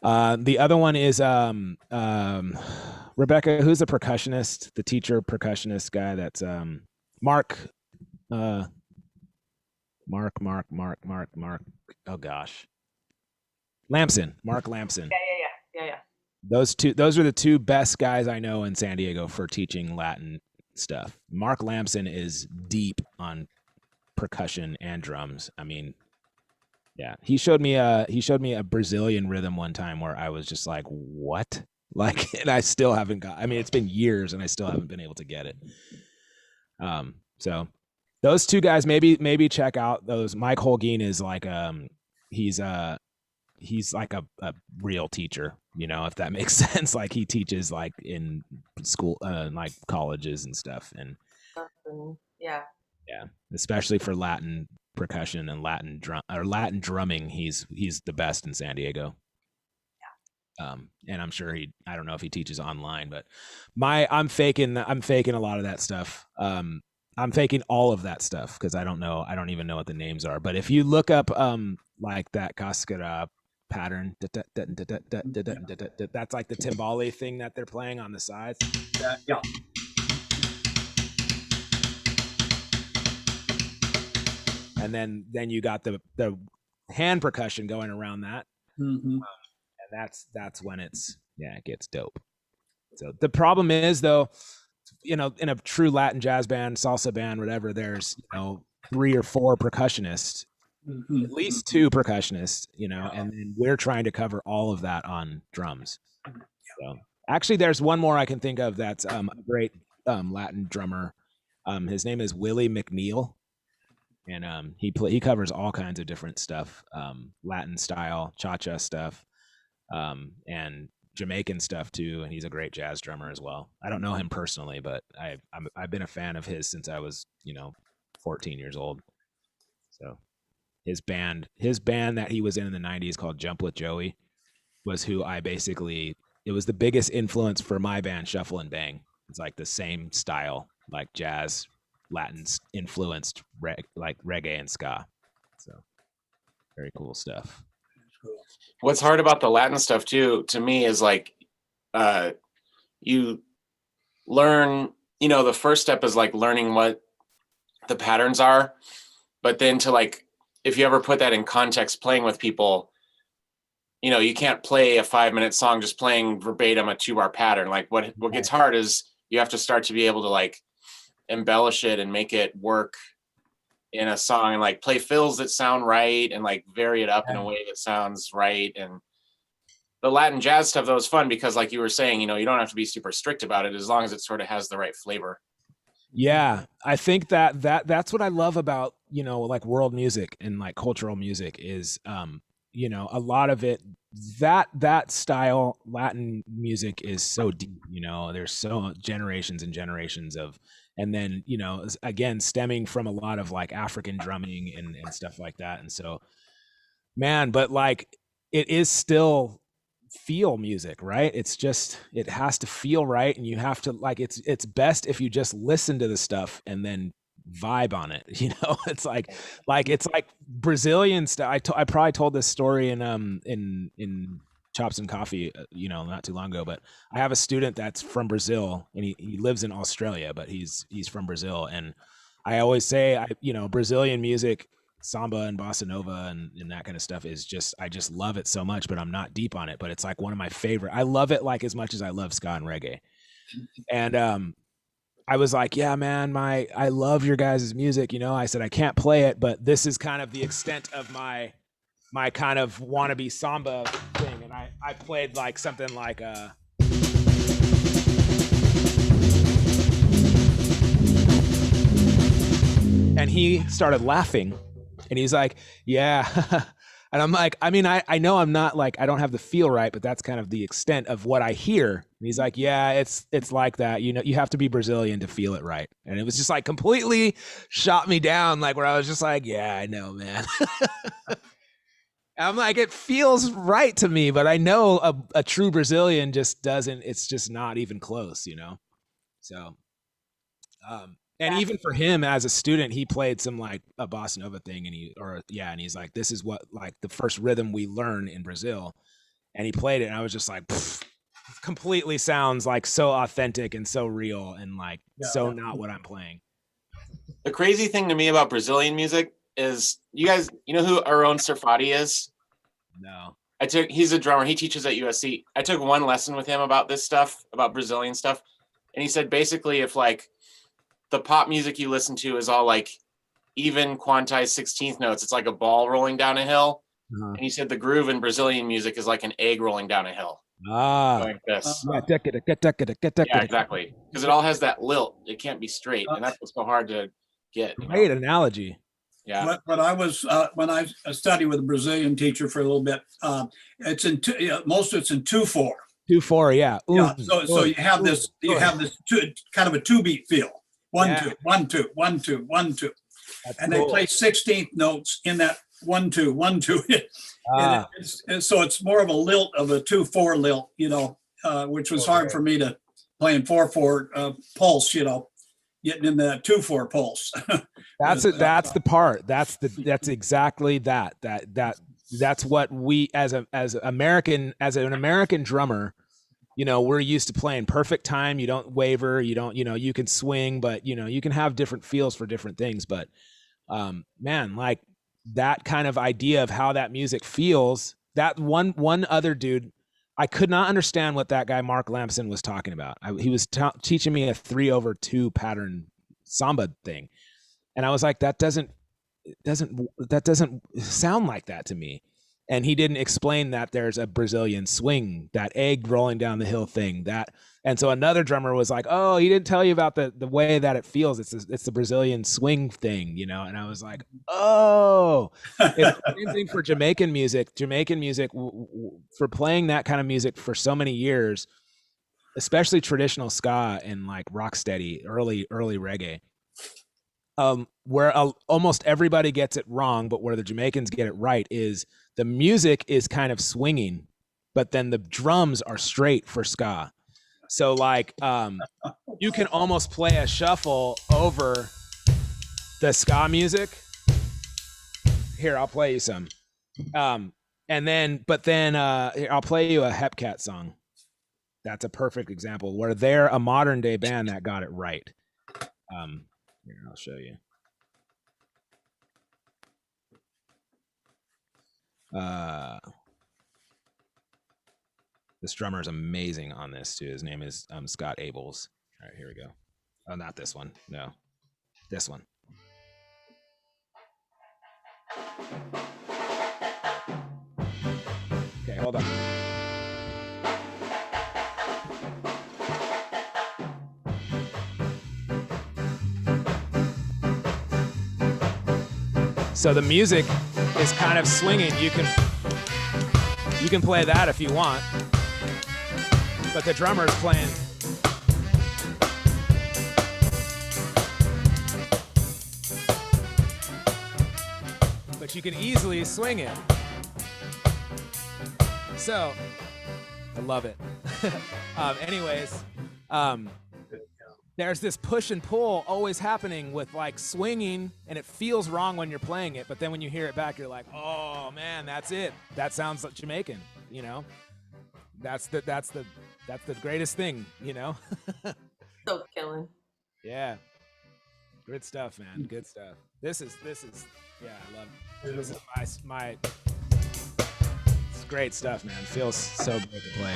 the other one is Rebecca, who's the percussionist, the teacher percussionist guy. That's Mark. Mark. Oh gosh, Lamson. Mark Lamson. Yeah. Those are the two best guys I know in San Diego for teaching Latin stuff. Mark Lamson is deep on percussion and drums. I mean, yeah, he showed me a Brazilian rhythm one time where I was just like, what? Like, and I still haven't got. I mean, it's been years and I still haven't been able to get it. So those two guys, maybe check out those. Mike Holguin is like he's like a real teacher, if that makes sense. Like, he teaches like in school, like colleges and stuff, and yeah, especially for Latin percussion and Latin drumming, he's the best in San Diego. And I'm sure I don't know if he teaches online, but I'm faking a lot of that stuff. I'm faking all of that stuff because I don't even know what the names are. But if you look up like that Cascara pattern, that's like the timbale thing that they're playing on the sides. Yeah. And then you got the hand percussion going around that. Mm-hmm. And that's when it gets dope. So the problem is, though, in a true Latin jazz band, salsa band, whatever, there's 3 or 4 percussionists, at least 2 percussionists, and then we're trying to cover all of that on drums. So actually, there's one more I can think of that's a great Latin drummer. His name is Willie McNeil, and he covers all kinds of different stuff, Latin style, cha-cha stuff, and Jamaican stuff too, and he's a great jazz drummer as well. I don't know him personally, but I've been a fan of his since I was 14 years old. So his band that he was in the 90s called Jump with Joey was who it was the biggest influence for my band Shuffle and Bang. It's like the same style, like jazz, Latin influenced like reggae and ska. So very cool stuff. What's hard about the Latin stuff too, to me, is like, you learn, the first step is like learning what the patterns are, but then to like, if you ever put that in context, playing with people, you can't play a 5-minute song just playing verbatim a 2-bar pattern. Like what gets hard is you have to start to be able to like embellish it and make it work in a song and like play fills that sound right and like vary it up in a way that sounds right. And the Latin jazz stuff, that was fun because like you were saying, you know, you don't have to be super strict about it as long as it sort of has the right flavor. Yeah, I think that's what I love about, you know, like world music and like cultural music is, you know, a lot of it, that style Latin music is so deep, you know, there's so generations and generations of, and then, you know, again, stemming from a lot of like African drumming and stuff like that. And so, man, but like it is still feel music, right? It's just, it has to feel right, and you have to like, it's best if you just listen to the stuff and then vibe on it, you know. It's like it's like Brazilian stuff. I probably told this story in Chops and Coffee, you know, not too long ago, but I have a student that's from Brazil, and he lives in Australia, but he's from Brazil. And I always say, you know, Brazilian music, samba and bossa nova and that kind of stuff is just, I just love it so much, but I'm not deep on it. But it's like one of my favorite. I love it like as much as I love ska and reggae. And I was like, yeah, man, I love your guys' music. You know, I said, I can't play it, but this is kind of the extent of my kind of wannabe samba thing. And I played like something like and he started laughing. And he's like, yeah. And I'm like, I mean, I know I'm not like, I don't have the feel right, but that's kind of the extent of what I hear. And he's like, yeah, it's like that. You know, you have to be Brazilian to feel it right. And it was just like completely shot me down, like where I was just like, yeah, I know, man. I'm like, it feels right to me, but I know a true Brazilian just doesn't, it's just not even close, you know? So, and even for him as a student, he played some like a bossa nova thing, and and he's like, this is what like the first rhythm we learn in Brazil, and he played it, and I was just like, completely sounds like so authentic and so real, and like so not what I'm playing. The crazy thing to me about Brazilian music is, you guys, you know who Aaron Serfati is? No. He's a drummer. He teaches at USC. I took one lesson with him about this stuff, about Brazilian stuff, and he said basically if like the pop music you listen to is all like even quantized 16th notes, it's like a ball rolling down a hill. And he said the groove in Brazilian music is like an egg rolling down a hill. Like this. Yeah, exactly. Because it all has that lilt. It can't be straight, and that's what's so hard to get. Great analogy. Yeah. But I was when I studied with a Brazilian teacher for a little bit. It's in most of it's in 2/4. 2/4, yeah. Ooh, yeah. So you have this kind of a 2-beat feel. 1 2 1 2 1 2 1 2, and they play 16th notes in that 1 2 1 2. And so it's more of a lilt of a 2/4 lilt, you know, which was hard for me to play in 4/4 pulse, you know, getting in that 2/4 pulse. That's it. That's the part. That's exactly that. That's what we as an American drummer, you know, we're used to playing perfect time. You don't waver. You don't, you know, you can swing, but you know, you can have different feels for different things. But man, like that kind of idea of how that music feels, that one other dude, I could not understand what that guy, Mark Lampson, was talking about. He was teaching me a 3/2 pattern samba thing. And I was like, that doesn't sound like that to me. And he didn't explain that there's a Brazilian swing, that egg rolling down the hill thing. And so another drummer was like, "Oh, he didn't tell you about the way that it feels. It's the Brazilian swing thing, you know." And I was like, "Oh, it's the same thing for Jamaican music. Jamaican music, for playing that kind of music for so many years, especially traditional ska and like rocksteady, early reggae." Where almost everybody gets it wrong, but where the Jamaicans get it right is the music is kind of swinging, but then the drums are straight for ska. So like, you can almost play a shuffle over the ska music. Here, I'll play you some. But then here, I'll play you a Hepcat song. That's a perfect example where they're a modern day band that got it right. Here, I'll show you. This drummer is amazing on this too. His name is Scott Abels. All right, here we go. Oh, not this one. No, this one. Okay, hold on. So the music is kind of swinging. You can play that if you want, but the drummer's playing. But you can easily swing it. So I love it. Anyways, there's this push and pull always happening with like swinging, and it feels wrong when you're playing it, but then when you hear it back, you're like, oh man, that's it. That sounds like Jamaican, you know? That's the greatest thing, you know? So killing. Yeah. Good stuff, man. Good stuff. This is yeah, I love it. This is my it's great stuff, man. Feels so good to play.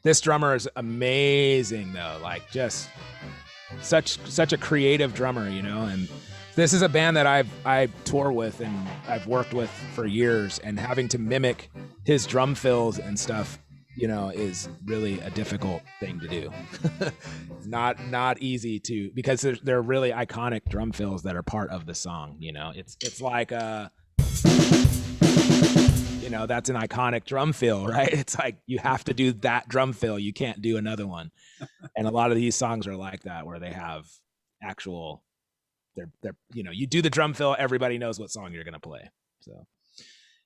This drummer is amazing though, like just such a creative drummer, you know, and this is a band that I tour with and I've worked with for years, and having to mimic his drum fills and stuff, you know, is really a difficult thing to do. It's not easy to, because they're really iconic drum fills that are part of the song, you know. It's like you know, that's an iconic drum fill, right? It's like you have to do that drum fill. You can't do another one. And a lot of these songs are like that, where they have actual, they're you know, you do the drum fill, everybody knows what song you're gonna play. So,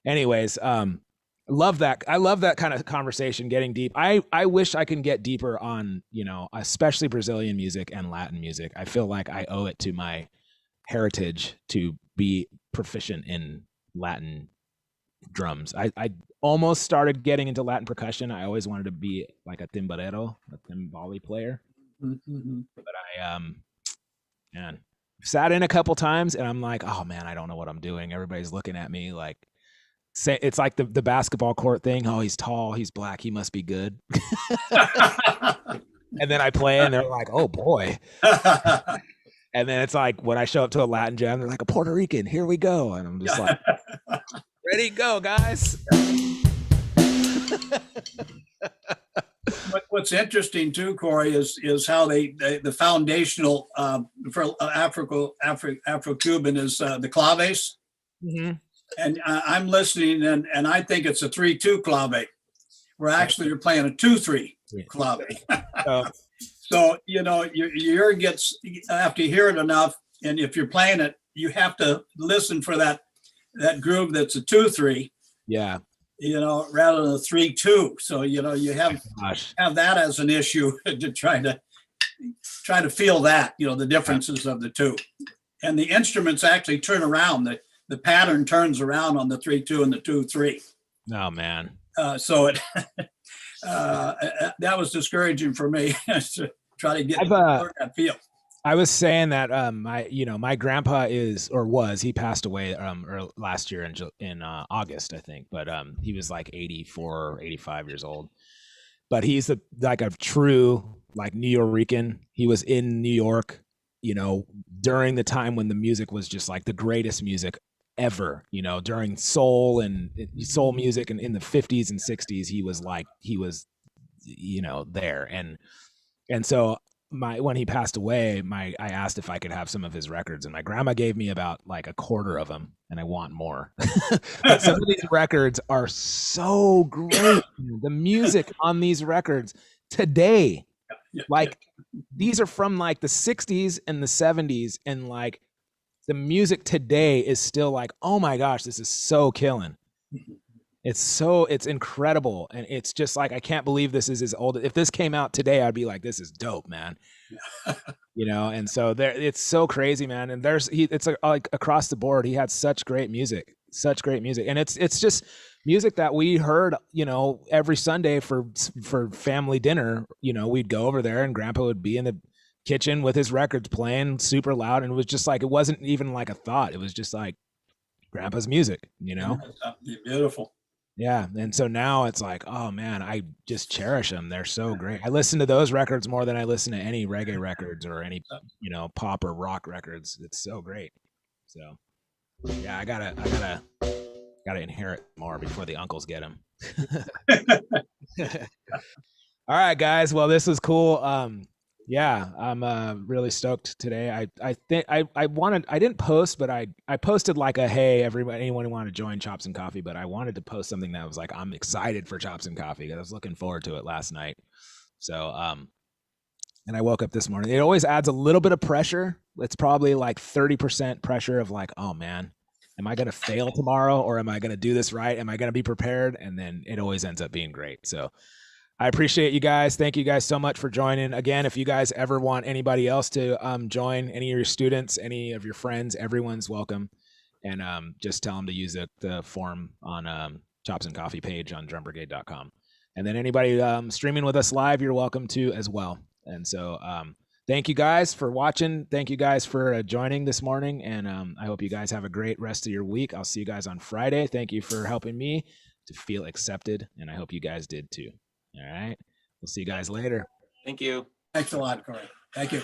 anyways, love that. I love that kind of conversation, getting deep. I wish I can get deeper on, you know, especially Brazilian music and Latin music. I feel like I owe it to my heritage to be proficient in Latin drums. I almost started getting into Latin percussion. I always wanted to be like a timbalero, a timbali player. Mm-hmm. But I man, sat in a couple times and I'm like, oh man, I don't know what I'm doing. Everybody's looking at me like, say, it's like the basketball court thing. Oh, he's tall, he's black, he must be good. And then I play and they're like, oh boy. And then it's like when I show up to a Latin jam, they're like, a Puerto Rican, here we go. And I'm just like, ready, go, guys. What's interesting too, Korey, is how the foundational for Afro-Cuban is the claves. Mm-hmm. And I'm listening, and I think it's a 3-2 clave, where actually you're playing a 2-3 clave. So you know, your ear gets, after you hear it enough, and if you're playing it, you have to listen for that groove that's a 2-3. Yeah. You know, rather than a 3-2. So you know, you have that as an issue to try to feel that, you know, the differences of the two, and the instruments actually turn around. The pattern turns around on the 3-2 and the 2-3. Oh man. So it that was discouraging for me to try to get that feel. I was saying that my grandpa he passed away last year in August, I think, but he was like 84, 85 years old. But he's like a true like New Yorican. He was in New York, you know, during the time when the music was just like the greatest music ever, you know, during soul music, and in the 50s and 60s he was you know, there. And so when he passed away, I asked if I could have some of his records, and my grandma gave me about like a quarter of them, and I want more. But some of these records are so great. The music on these records today, like these are from like the 60s and the 70s, and like the music today is still like, oh my gosh, this is so killing. It's incredible. And it's just like, I can't believe this is as old. If this came out today, I'd be like, this is dope, man. You know? And so it's so crazy, man. And it's like across the board, he had such great music. And it's just music that we heard, you know, every Sunday for family dinner. You know, we'd go over there and grandpa would be in the kitchen with his records playing super loud. And it was just like, it wasn't even like a thought. It was just like grandpa's music, you know? Beautiful. Yeah. And so now it's like, oh man, I just cherish them. They're so great. I listen to those records more than I listen to any reggae records or any, you know, pop or rock records. It's so great. So yeah, I gotta inherit more before the uncles get him. All right, guys. Well, this was cool. Yeah, I'm really stoked today. I think I didn't post, but I posted like a hey everybody, anyone who wanted to join Chops and Coffee, but I wanted to post something that was like I'm excited for Chops and Coffee because I was looking forward to it last night. So and I woke up this morning. It always adds a little bit of pressure. It's probably like 30% pressure of like, oh man, am I going to fail tomorrow or am I going to do this right? Am I going to be prepared? And then it always ends up being great. So I appreciate you guys. Thank you guys so much for joining. Again, if you guys ever want anybody else to join, any of your students, any of your friends, everyone's welcome. And just tell them to use the form on Chops and Coffee page on drumbrigade.com. And then anybody streaming with us live, you're welcome to as well. And so thank you guys for watching. Thank you guys for joining this morning. And I hope you guys have a great rest of your week. I'll see you guys on Friday. Thank you for helping me to feel accepted. And I hope you guys did too. All right. We'll see you guys later. Thank you. Thanks a lot, Korey. Thank you.